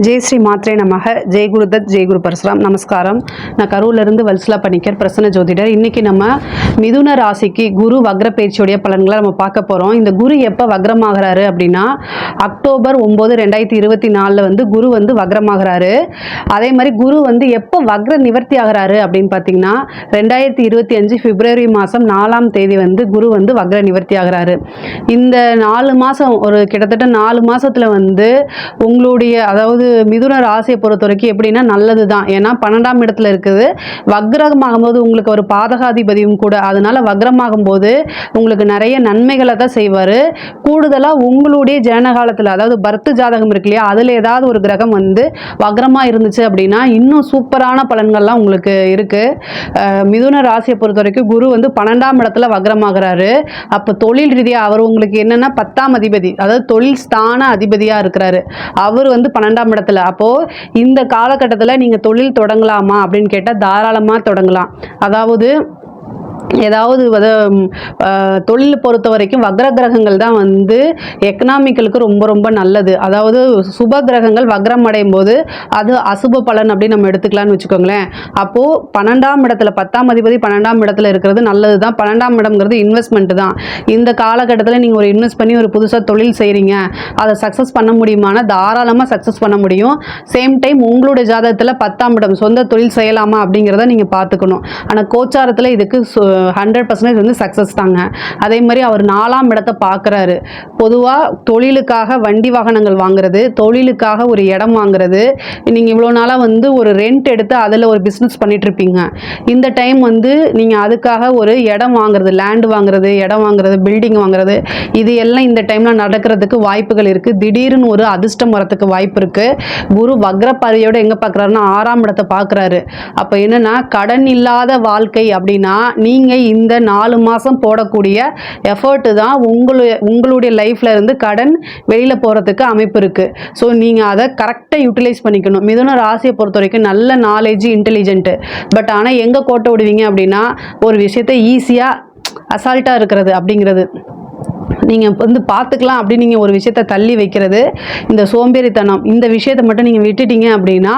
ஜெய் ஸ்ரீ மாத்ரே நமக. ஜெய் குருதத், ஜெய் குரு பரசுராம். நமஸ்காரம். நான் கரூர்லேருந்து வல்சலா பணிக்கர், பிரசன்ன ஜோதிடர். இன்றைக்கி நம்ம மிதுன ராசிக்கு குரு வக்ர பயிற்சியுடைய பலன்களை நம்ம பார்க்க போகிறோம். இந்த குரு எப்போ வக்ரமாகிறாரு அப்படின்னா அக்டோபர் 9, 2024 வந்து குரு வந்து வக்ரமாகிறாரு. அதே மாதிரி குரு வந்து எப்போ வக்ர நிவர்த்தி ஆகிறாரு அப்படின்னு பார்த்தீங்கன்னா 2025 பிப்ரவரி மாதம் 4ஆம் தேதி வந்து குரு வந்து வக்ர நிவர்த்தி ஆகிறாரு. இந்த 4 மாதம் ஒரு கிட்டத்தட்ட 4 மாதத்தில் வந்து உங்களுடைய அதாவது மிதுன ராசியை பொறுத்த வரைக்கும் எப்படின்னா நல்லது தான். ஏன்னா 12ஆம் இடத்துல இருக்குது. வக்ரமாகும் போது உங்களுக்கு ஒரு பாதகாதிபதியும் கூட, அதனால வக்ரமாகும் போது உங்களுக்கு நிறைய நன்மைகளை தான் செய்வார். கூடுதலாக உங்களுடைய ஜனகாலத்தில் அதாவது பர்த் ஜாதகம் இருக்கு இல்லையா, அதில் ஏதாவது ஒரு கிரகம் வந்து வக்ரமாக இருந்துச்சு அப்படின்னா இன்னும் சூப்பரான பலன்கள்லாம் உங்களுக்கு இருக்குது. மிதுன ராசியை பொறுத்த வரைக்கும் குரு வந்து 12ஆம் இடத்துல வக்ரமாகிறாரு. அப்போ தொழில் ரீதியாக அவர் உங்களுக்கு என்னென்னா 10ஆம் அதிபதி, அதாவது தொழில் ஸ்தான அதிபதியாக இருக்கிறாரு. அவர் வந்து 12ஆம் இடத்துல. அப்போது இந்த காலகட்டத்தில் நீங்கள் தொழில் தொடங்கலாமா அப்படின்னு கேட்டால் தாராளமாக தொடங்கலாம். அதாவது ஏதாவது தொழில் பொறுத்த வரைக்கும் வக்ர கிரகங்கள் தான் வந்து எக்கனாமிக்கலுக்கு ரொம்ப ரொம்ப நல்லது. அதாவது சுப கிரகங்கள் வக்ரம் அடையும் போது அது அசுப பலன் அப்படின்னு நம்ம எடுத்துக்கலாம்னு வச்சுக்கோங்களேன். அப்போது 12ஆம் இடத்துல 10ஆம் அதிபதி 12ஆம் இடத்துல இருக்கிறது நல்லது தான். 12ஆம் இடம்ங்கிறது இன்வெஸ்ட்மெண்ட் தான். இந்த காலகட்டத்தில் நீங்கள் ஒரு இன்வெஸ்ட் பண்ணி ஒரு புதுசாக தொழில் செய்கிறீங்க, அதை சக்ஸஸ் பண்ண முடியுமானா தாராளமாக சக்ஸஸ் பண்ண முடியும். சேம் டைம் உங்களுடைய ஜாதகத்தில் 10ஆம் இடம் சொந்த தொழில் செய்யலாமா அப்படிங்கிறத நீங்கள் பார்த்துக்கணும். ஆனால் கோச்சாரத்தில் இதுக்கு 100% வந்து சக்ஸஸ் தாங்க. அதே மாதிரி அவர் 4ஆம் இடத்தை பார்க்குறாரு. பொதுவாக தொழிலுக்காக வண்டி வாகனங்கள் வாங்குறது, தொழிலுக்காக ஒரு இடம் வாங்குறது, நீங்கள் இவ்வளோ நாளாக வந்து ஒரு ரெண்ட் எடுத்து அதில் ஒரு பிஸ்னஸ் பண்ணிகிட்ருப்பீங்க. இந்த டைம் வந்து நீங்கள் அதுக்காக ஒரு இடம் வாங்குறது, லேண்டு வாங்குறது, இடம் வாங்குறது, பில்டிங் வாங்குறது, இது எல்லாம் இந்த டைமில் நடக்கிறதுக்கு வாய்ப்புகள் இருக்குது. திடீர்னு ஒரு அதிர்ஷ்டம் வரத்துக்கு வாய்ப்பு இருக்குது. குரு வக்ரப்பாதையோட எங்கே பார்க்குறாருன்னா 6ஆம் இடத்தை பார்க்குறாரு. அப்போ என்னென்னா கடன் இல்லாத வாழ்க்கை அப்படின்னா நீங்கள் இந்த 4 மாதம் போடக்கூடிய எஃபர்ட்டு தான் உங்களுடைய லைஃப்பில் இருந்து கடன் வெளியில் போகிறதுக்கு அமைப்பு இருக்குது. ஸோ நீங்கள் அதை கரெக்டாக யூட்டிலைஸ் பண்ணிக்கணும். மிதுன ராசியை பொறுத்த வரைக்கும் நல்ல நாலேஜ், இன்டெலிஜென்ட்டு. பட் ஆனால் எங்கே கோட்டை விடுவீங்க அப்படின்னா ஒரு விஷயத்தை ஈஸியாக அசால்ட்டாக இருக்கிறது அப்படிங்கிறது நீங்கள் வந்து பார்த்துக்கலாம் அப்படின்னு நீங்கள் ஒரு விஷயத்தை தள்ளி வைக்கிறது, இந்த சோம்பேறித்தனம், இந்த விஷயத்தை மட்டும் நீங்கள் விட்டுட்டீங்க அப்படின்னா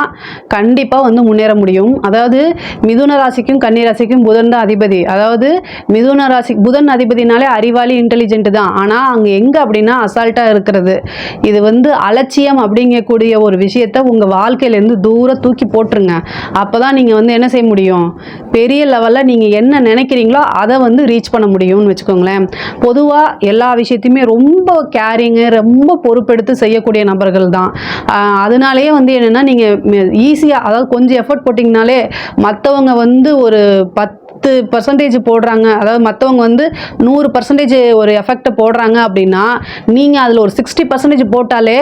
கண்டிப்பாக வந்து முன்னேற முடியும். அதாவது மிதுன ராசிக்கும் கன்னி ராசிக்கும் புதன் தான் அதிபதி. அதாவது மிதுன ராசி புதன் அதிபதினாலே அறிவாளி, இன்டெலிஜென்ட் தான். ஆனால் அங்கே எங்கே அப்படின்னா அசால்ட்டாக இருக்கிறது. இது வந்து அலட்சியம் அப்படிங்கக்கூடிய ஒரு விஷயத்தை உங்கள் வாழ்க்கையிலேருந்து தூரம் தூக்கி போட்டுருங்க. அப்போ தான் நீங்கள் வந்து என்ன செய்ய முடியும், பெரிய லெவலில் நீங்கள் என்ன நினைக்கிறீங்களோ அதை வந்து ரீச் பண்ண முடியும்னு வச்சுக்கோங்களேன். பொதுவாக எல்லா விஷயத்தையுமே ரொம்ப கேரிங்கு, ரொம்ப பொறுப்பெடுத்து செய்யக்கூடிய நபர்கள் தான். அதனாலேயே வந்து என்னென்னா நீங்கள் ஈஸியாக அதாவது கொஞ்சம் எஃபர்ட் போட்டிங்கனாலே மற்றவங்க வந்து ஒரு 10% போடுறாங்க, அதாவது மற்றவங்க வந்து 100% ஒரு எஃபெக்டை போடுறாங்க அப்படின்னா நீங்கள் அதில் ஒரு 60% போட்டாலே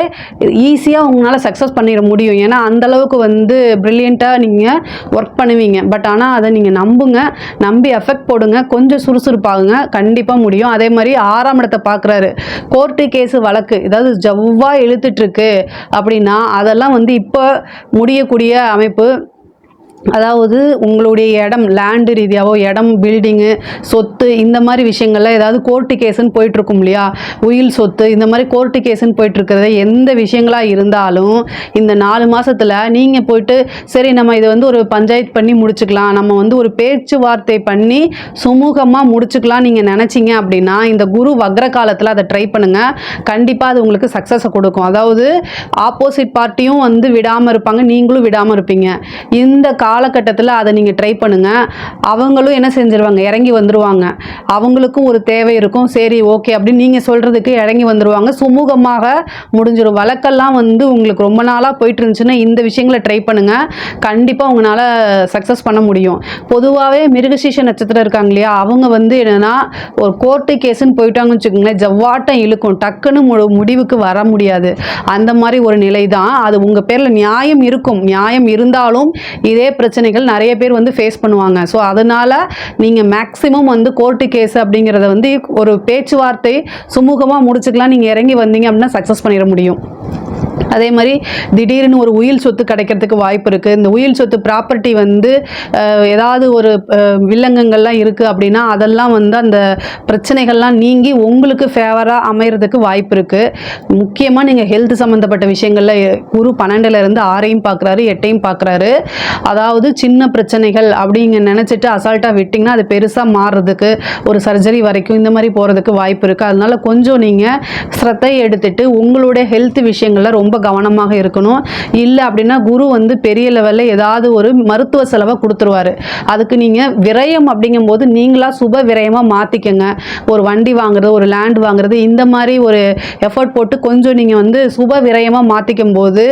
ஈஸியாக உங்களால் சக்ஸஸ் பண்ணிட முடியும். ஏன்னா அந்தளவுக்கு வந்து ப்ரில்லியண்ட்டாக நீங்கள் ஒர்க் பண்ணுவீங்க. பட் ஆனால் அதை நீங்கள் நம்பி எஃபெக்ட் போடுங்க, கொஞ்சம் சுறுசுறுப்பாகுங்க, கண்டிப்பாக முடியும். அதே மாதிரி 6ஆம் இடத்தை பார்க்குறாரு. கோர்ட்டு கேஸு வழக்கு ஏதாவது ஜவ்வாக இழுத்துட்ருக்கு அப்படின்னா அதெல்லாம் வந்து இப்போ முடியக்கூடிய அமைப்பு. அதாவது உங்களுடைய இடம் லேண்டு ரீதியாகவோ இடம், பில்டிங்கு, சொத்து, இந்த மாதிரி விஷயங்கள்லாம் ஏதாவது கோர்ட்டு கேஸுன்னு போயிட்டுருக்கும் இல்லையா, உயில் சொத்து, இந்த மாதிரி கோர்ட்டு கேஸுன்னு போயிட்டுருக்கிறத எந்த விஷயங்களாக இருந்தாலும் இந்த 4 மாதத்தில் நீங்கள் போயிட்டு சரி நம்ம இதை வந்து ஒரு பஞ்சாயத்து பண்ணி முடிச்சுக்கலாம், நம்ம வந்து ஒரு பேச்சுவார்த்தை பண்ணி சுமூகமாக முடிச்சுக்கலாம் நீங்கள் நினச்சிங்க அப்படின்னா இந்த குரு வக்ர காலத்தில் அதை ட்ரை பண்ணுங்கள். கண்டிப்பாக அது உங்களுக்கு சக்ஸஸை கொடுக்கும். அதாவது ஆப்போசிட் பார்ட்டியும் வந்து விடாமல் இருப்பாங்க, நீங்களும் விடாமல் இருப்பீங்க. இந்த காலகட்டத்தில் அதை நீங்கள் ட்ரை பண்ணுங்கள். அவங்களும் என்ன செஞ்சிருவாங்க, இறங்கி வந்துடுவாங்க. அவங்களுக்கும் ஒரு தேவை இருக்கும், சரி ஓகே அப்படின்னு நீங்கள் சொல்கிறதுக்கு இறங்கி வந்துடுவாங்க. சுமூகமாக முடிஞ்சிடும். வழக்கெல்லாம் வந்து உங்களுக்கு ரொம்ப நாளாக போயிட்டு இருந்துச்சுன்னா இந்த விஷயங்களை ட்ரை பண்ணுங்கள். கண்டிப்பாக உங்களால் சக்ஸஸ் பண்ண முடியும். பொதுவாகவே மிருகசீஷ நட்சத்திரம் இருக்காங்க இல்லையா, அவங்க வந்து என்னென்னா ஒரு கோர்ட்டு கேஸுன்னு போயிட்டாங்கன்னு வச்சுக்கோங்களேன், ஜவ்வாட்டம் இழுக்கும், டக்குன்னு முடிவுக்கு வர முடியாது. அந்த மாதிரி ஒரு நிலை தான். அது உங்கள் பேரில் நியாயம் இருக்கும், நியாயம் இருந்தாலும் இதே பிரச்சனைகள் நிறைய பேர் வந்து ஃபேஸ் பண்ணுவாங்க. ஸோ அதனால் நீங்கள் மேக்ஸிமம் வந்து கோர்ட்டு கேஸ் அப்படிங்கிறத வந்து ஒரு பேச்சுவார்த்தை சுமூகமாக முடிச்சுக்கலாம். நீங்கள் இறங்கி வந்தீங்க அப்படின்னா சக்ஸஸ் பண்ணிட முடியும். அதே மாதிரி திடீர்னு ஒரு உயில் சொத்து கிடைக்கிறதுக்கு வாய்ப்பு இருக்குது. இந்த உயில் சொத்து ப்ராப்பர்ட்டி வந்து ஏதாவது ஒரு வில்லங்கங்கள்லாம் இருக்குது அப்படின்னா அதெல்லாம் வந்து அந்த பிரச்சனைகள்லாம் நீங்கி உங்களுக்கு ஃபேவராக அமைகிறதுக்கு வாய்ப்பு இருக்குது. முக்கியமாக நீங்கள் ஹெல்த் சம்மந்தப்பட்ட விஷயங்களில் குரு 12லேருந்து 6ஐயும் பார்க்குறாரு, 8ஐயும் பார்க்குறாரு. அதாவது சின்ன பிரச்சனைகள் அப்படிங்க நினச்சிட்டு அசால்ட்டாக விட்டிங்கன்னா அது பெருசாக மாறுறதுக்கு ஒரு சர்ஜரி வரைக்கும் இந்த மாதிரி போகிறதுக்கு வாய்ப்பு இருக்குது. அதனால கொஞ்சம் நீங்கள் ஸ்ரத்தை எடுத்துட்டு உங்களுடைய ஹெல்த் விஷயங்களில் ரொம்ப கவனமாக இருக்கணும். இல்லை அப்படின்னா குரு வந்து பெரிய லெவலில் ஏதாவது ஒரு மருத்துவ செலவை கொடுத்துருவாரு. அதுக்கு நீங்கள் விரயம் அப்படிங்கும்போது நீங்களாக சுப விரயமாக மாற்றிக்கங்க. ஒரு வண்டி வாங்குறது, ஒரு லேண்ட் வாங்குறது, இந்த மாதிரி ஒரு எஃபர்ட் போட்டு கொஞ்சம் நீங்கள் வந்து சுப விரயமாக மாற்றிக்கும் போது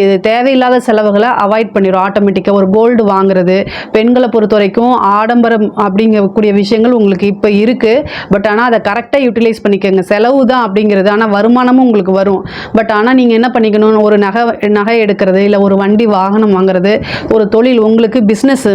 இது தேவையில்லாத செலவுகளை அவாய்ட் பண்ணிடும் ஆட்டோமேட்டிக்காக. ஒரு கோல்டு வாங்குறது, பெண்களை பொறுத்த வரைக்கும் ஆடம்பரம் அப்படிங்கக்கூடிய விஷயங்கள் உங்களுக்கு இப்போ இருக்குது. பட் ஆனால் அதை கரெக்டாக யூட்டிலைஸ் பண்ணிக்கோங்க. செலவு தான் அப்படிங்கிறது, ஆனால் வருமானமும் உங்களுக்கு வரும். பட் ஆனால் நீங்கள் என்ன பண்ணிக்கணும், ஒரு நகை எடுக்கிறது, இல்லை ஒரு வண்டி வாகனம் வாங்குறது, ஒரு தொழில் உங்களுக்கு பிஸ்னஸ்,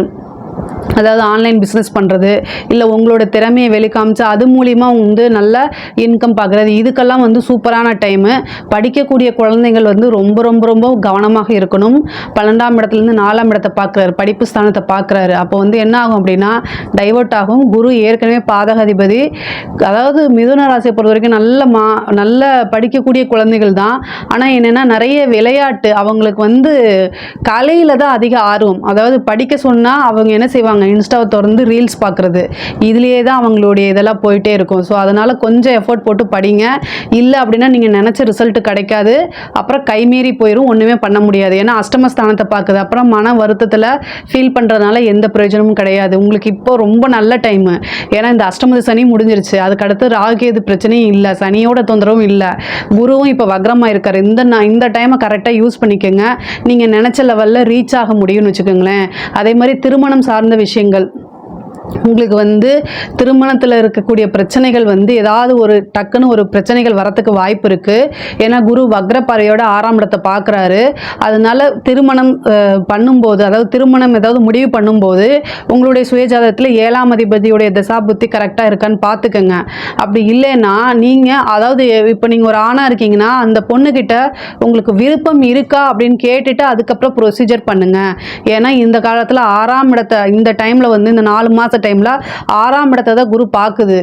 அதாவது ஆன்லைன் பிஸ்னஸ் பண்ணுறது, இல்லை உங்களோட திறமையை வெளிக்காமிச்சு அது மூலிமா வந்து நல்ல இன்கம் பார்க்குறது, இதுக்கெல்லாம் வந்து சூப்பரான டைமு. படிக்கக்கூடிய குழந்தைகள் வந்து ரொம்ப ரொம்ப ரொம்ப கவனமாக இருக்கணும். 12ஆம் இடத்துலேருந்து 4ஆம் இடத்தை பார்க்குறாரு, படிப்பு ஸ்தானத்தை பார்க்குறாரு. அப்போ வந்து என்ன ஆகும் அப்படின்னா டைவர்ட் ஆகும். குரு ஏற்கனவே பாதகாதிபதி. அதாவது மிதுன ராசியை பொறுத்த வரைக்கும் நல்ல படிக்கக்கூடிய குழந்தைகள் தான். ஆனால் என்னென்னா நிறைய விளையாட்டு, அவங்களுக்கு வந்து கலையில் தான் அதிக ஆர்வம். அதாவது படிக்க சொன்னால் அவங்க என்ன செய்வாங்க, இன்ஸ்டாவை திறந்து ரீல்ஸ் பார்க்குறது, இதுலேயே தான் அவங்களுடைய இதெல்லாம் போயிட்டே இருக்கும். ஸோ அதனால் கொஞ்சம் எஃபோர்ட் போட்டு படிங்க. இல்லை அப்படின்னா நீங்கள் நினச்ச ரிசல்ட்டு கிடைக்காது, அப்புறம் கைமீறி போயிடும், ஒன்றுமே பண்ண முடியாது. ஏன்னா அஷ்டமஸ்தானத்தை பார்க்குது, அப்புறம் மன வருத்தத்தில் ஃபீல் பண்ணுறதுனால எந்த பிரயோஜனமும் கிடையாது. உங்களுக்கு இப்போ ரொம்ப நல்ல டைமு. ஏன்னா இந்த அஷ்டமதி சனி முடிஞ்சிருச்சு, அதுக்கடுத்து ராகுகேது பிரச்சனையும் இல்லை, சனியோட தொந்தரவும் இல்லை, குருவும் இப்போ வக்ரமாக இருக்கார். இந்த டைமை கரெக்டாக யூஸ் பண்ணிக்கோங்க. நீங்கள் நினச்ச லெவலில் ரீச் ஆக முடியும்னு வச்சுக்கோங்களேன். அதே மாதிரி திருமணம் சார்ந்த விஷயங்கள், உங்களுக்கு வந்து திருமணத்தில் இருக்கக்கூடிய பிரச்சனைகள் வந்து ஏதாவது ஒரு டக்குன்னு ஒரு பிரச்சனைகள் வரத்துக்கு வாய்ப்பு இருக்குது. ஏன்னா குரு வக்ரப்பாறையோட 6ஆம் இடத்தை பார்க்குறாரு. அதனால திருமணம் பண்ணும்போது, அதாவது திருமணம் ஏதாவது முடிவு பண்ணும்போது உங்களுடைய சுயஜாதகத்தில் 7ஆம் அதிபதியுடைய தசா புத்தி கரெக்டாக இருக்கான்னு பார்த்துக்கோங்க. அப்படி இல்லைன்னா நீங்கள், அதாவது இப்போ நீங்கள் ஒரு ஆணாக இருக்கீங்கன்னா அந்த பொண்ணுக்கிட்ட உங்களுக்கு விருப்பம் இருக்கா அப்படின்னு கேட்டுட்டு அதுக்கப்புறம் ப்ரொசீஜர் பண்ணுங்கள். ஏன்னா இந்த காலத்தில் 6ஆம் இடத்தை இந்த டைமில் வந்து இந்த 4 மாத டைமில் 6ஆம் இடத்தை தான் குரு பார்க்குது.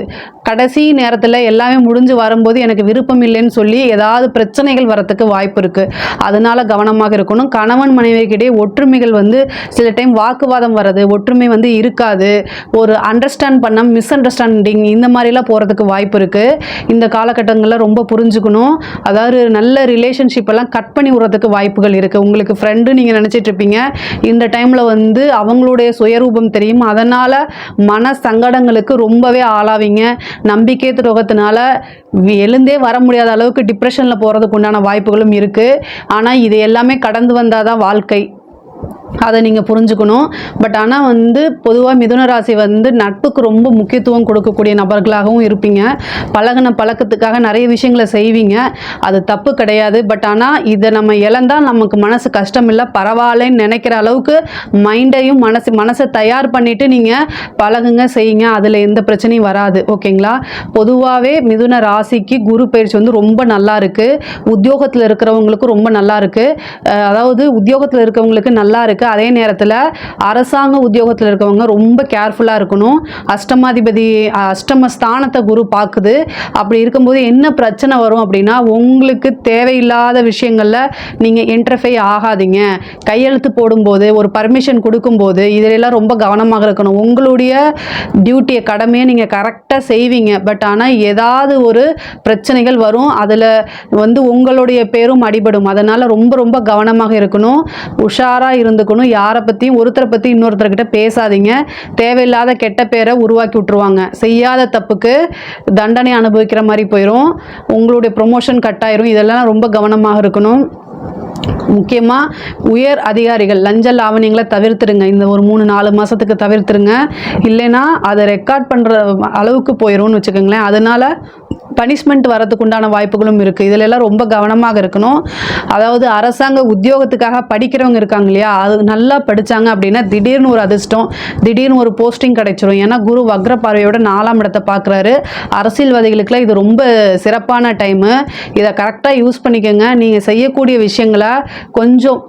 கடைசி நேரத்தில் எல்லாமே முடிஞ்சு வரும்போது எனக்கு விருப்பம் இல்லைன்னு சொல்லி ஏதாவது பிரச்சனைகள் வரத்துக்கு வாய்ப்பு இருக்குது. அதனால கவனமாக இருக்கணும். கணவன் மனைவிக்கிட்டே ஒற்றுமைகள் வந்து சில டைம் வாக்குவாதம் வர்றது, ஒற்றுமை வந்து இருக்காது, ஒரு அண்டர்ஸ்டாண்ட் பண்ண மிஸ் அண்டர்ஸ்டாண்டிங் இந்த மாதிரிலாம் போகிறதுக்கு வாய்ப்பு இருக்குது. இந்த காலகட்டங்களில் ரொம்ப புரிஞ்சுக்கணும். அதாவது நல்ல ரிலேஷன்ஷிப் எல்லாம் கட் பண்ணி விடுறதுக்கு வாய்ப்புகள் இருக்குது. உங்களுக்கு ஃப்ரெண்டு நீங்கள் நினச்சிட்டு இருப்பீங்க, இந்த டைமில் வந்து அவங்களுடைய சுயரூபம் தெரியும், அதனால் மன சங்கடங்களுக்கு ரொம்பவே ஆளாவீங்க. நம்பிக்கை துரோகத்தினால எழுந்தே வர முடியாத அளவுக்கு டிப்ரெஷனில் போகிறதுக்கு உண்டான வாய்ப்புகளும் இருக்குது. ஆனால் இது எல்லாமே கடந்து வந்தால் தான் வாழ்க்கை, அதை நீங்கள் புரிஞ்சுக்கணும். பட் ஆனால் வந்து பொதுவாக மிதுன ராசி வந்து நட்புக்கு ரொம்ப முக்கியத்துவம் கொடுக்கக்கூடிய நபர்களாகவும் இருப்பீங்க. பழகின பழக்கத்துக்காக நிறைய விஷயங்களை செய்வீங்க, அது தப்பு கிடையாது. பட் ஆனால் இதை நம்ம இழந்தால் நமக்கு மனசு கஷ்டம் இல்லை, பரவாயில்லன்னு நினைக்கிற அளவுக்கு மைண்டையும் மனசை தயார் பண்ணிவிட்டு நீங்கள் பழகுங்க, செய்யுங்க, அதில் எந்த பிரச்சனையும் வராது. ஓகேங்களா? பொதுவாகவே மிதுன ராசிக்கு குரு பயிற்சி வந்து ரொம்ப நல்லா இருக்குது. உத்தியோகத்தில் இருக்கிறவங்களுக்கு ரொம்ப நல்லா இருக்குது. அதாவது உத்தியோகத்தில் இருக்கிறவங்களுக்கு நல்லா இருக்குது. அதே நேரத்தில் அரசாங்க உத்தியோகத்தில் இருக்கவங்க ரொம்ப கேர்ஃபுல்லாக இருக்கணும். அஷ்டமஸ்தானத்தை குரு பார்க்குது. அப்படி இருக்கும்போது என்ன பிரச்சனை வரும் அப்படின்னா, உங்களுக்கு தேவையில்லாத விஷயங்களில் நீங்கள் இன்டர்ஃபை ஆகாதீங்க. கையெழுத்து போடும்போது, ஒரு பர்மிஷன் கொடுக்கும்போது இதிலெல்லாம் ரொம்ப கவனமாக இருக்கணும். உங்களுடைய டியூட்டியை, கடமையை நீங்கள் கரெக்டாக செய்வீங்க. பட் ஆனால் ஏதாவது ஒரு பிரச்சனைகள் வரும், அதில் வந்து உங்களுடைய பேரும் அடிபடும். அதனால் ரொம்ப ரொம்ப கவனமாக இருக்கணும், உஷாராக இருந்துக்கணும். யாரை பற்றியும், ஒருத்தரை பற்றி இன்னொருத்தர்கிட்ட பேசாதீங்க. தேவையில்லாத கெட்ட பேரை உருவாக்கி விட்டுருவாங்க. செய்யாத தப்புக்கு தண்டனை அனுபவிக்கிற மாதிரி போயிடும், உங்களுடைய ப்ரொமோஷன் கட் ஆயிரும். இதெல்லாம் ரொம்ப கவனமாக இருக்கணும். முக்கியமாக உயர் அதிகாரிகள் லஞ்ச லாவணியங்களை தவிர்த்துருங்க. இந்த ஒரு 3-4 மாதத்துக்கு தவிர்த்துருங்க. இல்லைன்னா அதை ரெக்கார்ட் பண்ணுற அளவுக்கு போயிடும்னு வச்சுக்கோங்களேன். அதனால் பனிஷ்மெண்ட் வரதுக்கு உண்டான வாய்ப்புகளும் இருக்குது. இதில் எல்லாம் ரொம்ப கவனமாக இருக்கணும். அதாவது அரசாங்க உத்தியோகத்துக்காக படிக்கிறவங்க இருக்காங்க இல்லையா, அது நல்லா படித்தாங்க அப்படின்னா திடீர்னு ஒரு அதிர்ஷ்டம், திடீர்னு ஒரு போஸ்டிங் கிடைச்சிரும். ஏன்னா குரு வக்ர பார்வையோட 4ஆம் இடத்தை பார்க்குறாரு. அரசியல்வாதிகளுக்குலாம் இது ரொம்ப சிறப்பான டைமு. இதை கரெக்டாக யூஸ் பண்ணிக்கோங்க. நீங்கள் செய்யக்கூடிய விஷயங்களை கொஞ்சம்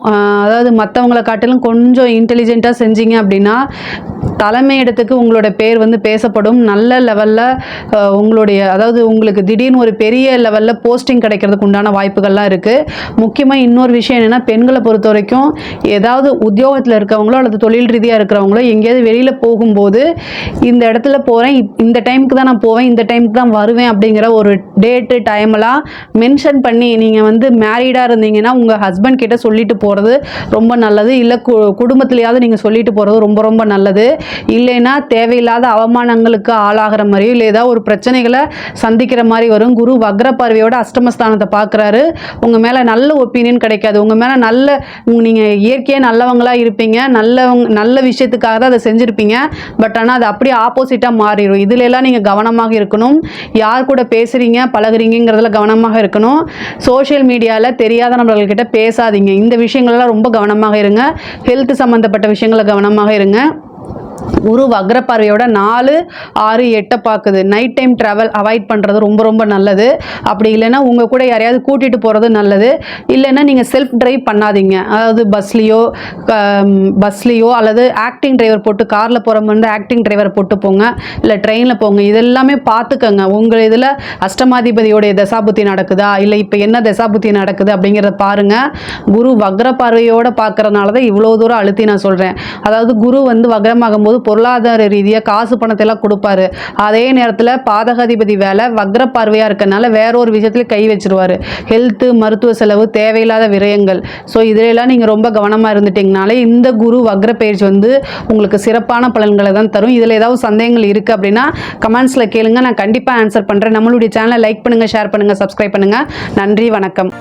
அதாவது மற்றவங்களை காட்டிலும் கொஞ்சம் இன்டெலிஜென்ட்டாக செஞ்சீங்க அப்படின்னா தலைமையிடத்துக்கு உங்களோட பேர் வந்து பேசப்படும். நல்ல லெவலில் உங்களுடைய அதாவது உங்களுக்கு திடீர்னு ஒரு பெரிய லெவலில் போஸ்டிங் கிடைக்கிறதுக்கு உண்டான வாய்ப்புகள்லாம் இருக்குது. முக்கியமாக இன்னொரு விஷயம் என்னென்னா, பெண்களை பொறுத்த வரைக்கும் ஏதாவது உத்தியோகத்தில் இருக்கிறவங்களோ அல்லது தொழில் ரீதியாக இருக்கிறவங்களோ எங்கேயாவது வெளியில் போகும்போது இந்த இடத்துல போகிறேன், இந்த டைமுக்கு தான் நான் போவேன், இந்த டைமுக்கு தான் வருவேன் அப்படிங்கிற ஒரு டேட்டு டைமெல்லாம் மென்ஷன் பண்ணி நீங்கள் வந்து மேரீடாக இருந்தீங்கன்னா உங்கள் ஹஸ்பண்ட் கிட்ட சொல்லிட்டு போகிறது ரொம்ப நல்லது. இல்லை குடும்பத்துலையாவது நீங்கள் சொல்லிட்டு போகிறது ரொம்ப ரொம்ப நல்லது. இல்லைன்னா தேவையில்லாத அவமானங்களுக்கு ஆளாகிற மாதிரியோ இல்லை ஏதாவது ஒரு பிரச்சனைகளை சந்திக்கிற மாதிரி வரும். குரு வக்ர பார்வையோட அஷ்டமஸ்தானத்தை பார்க்குறாரு. உங்கள் மேலே நல்ல ஒப்பீனியன் கிடைக்காது. உங்கள் மேலே நல்ல நீங்கள் இயற்கையாக நல்லவங்களாக இருப்பீங்க, நல்ல விஷயத்துக்காக தான் அதை செஞ்சுருப்பீங்க. பட் ஆனால் அது அப்படியே ஆப்போசிட்டாக மாறிடும். இதுல எல்லாம் நீங்கள் கவனமாக இருக்கணும். யார் கூட பேசுகிறீங்க பழகுறீங்கிறதுல கவனமாக இருக்கணும். சோஷியல் மீடியாவில் தெரியாத நபர்கள்கிட்ட பேசாதீங்க. இந்த விஷயங்கள்லாம் ரொம்ப கவனமாக இருங்க. ஹெல்த் சம்மந்தப்பட்ட விஷயங்களை கவனமாக இருங்க. குரு வக்ர பார்வையோட 4, 6, 8 பார்க்குது. நைட் டைம் ட்ராவல் அவாய்ட் பண்ணுறது ரொம்ப ரொம்ப நல்லது. அப்படி இல்லைன்னா உங்கள் கூட யாரையாவது கூட்டிகிட்டு போகிறது நல்லது. இல்லைன்னா நீங்கள் செல்ஃப் ட்ரைவ் பண்ணாதீங்க. அதாவது பஸ்லேயோ அல்லது ஆக்டிங் டிரைவர் போட்டு காரில் போகிற மாதிரி இருந்தால் ஆக்டிங் டிரைவர் போட்டு போங்க, இல்லை ட்ரெயினில் போங்க. இதெல்லாமே பார்த்துக்கங்க. உங்கள் இதில் அஷ்டமாதிபதியோடைய தசாபுத்தி நடக்குதா, இல்லை இப்போ என்ன தசாபுத்தி நடக்குது அப்படிங்கிறத பாருங்கள். குரு வக்ர பார்வையோடு பார்க்குறதுனால தான் இவ்வளோ தூரம் அழுத்தி நான் சொல்கிறேன். அதாவது குரு வந்து வக்ரமாகும் போது பொருளாதார ரீதியாக காசு பணத்தை எல்லாம் கொடுப்பாரு. அதே நேரத்தில் பாதகாதிபதி வேலை வக்ர பார்வையாக இருக்கனால வேற ஒரு விஷயத்துல கை வச்சிருவாரு. ஹெல்த்து, மருத்துவ செலவு, தேவையில்லாத விரயங்கள். ஸோ இதிலெல்லாம் நீங்கள் ரொம்ப கவனமாக இருந்துட்டிங்கனாலே இந்த குரு வக்ர பயிற்சி வந்து உங்களுக்கு சிறப்பான பலன்களை தான் தரும். இதில் ஏதாவது சந்தேகங்கள் இருக்குது அப்படின்னா கமெண்ட்ஸில் கேளுங்க, நான் கண்டிப்பாக ஆன்சர் பண்ணுறேன். நம்மளுடைய சேனலை லைக் பண்ணுங்கள், ஷேர் பண்ணுங்கள், சப்ஸ்கிரைப் பண்ணுங்கள். நன்றி, வணக்கம்.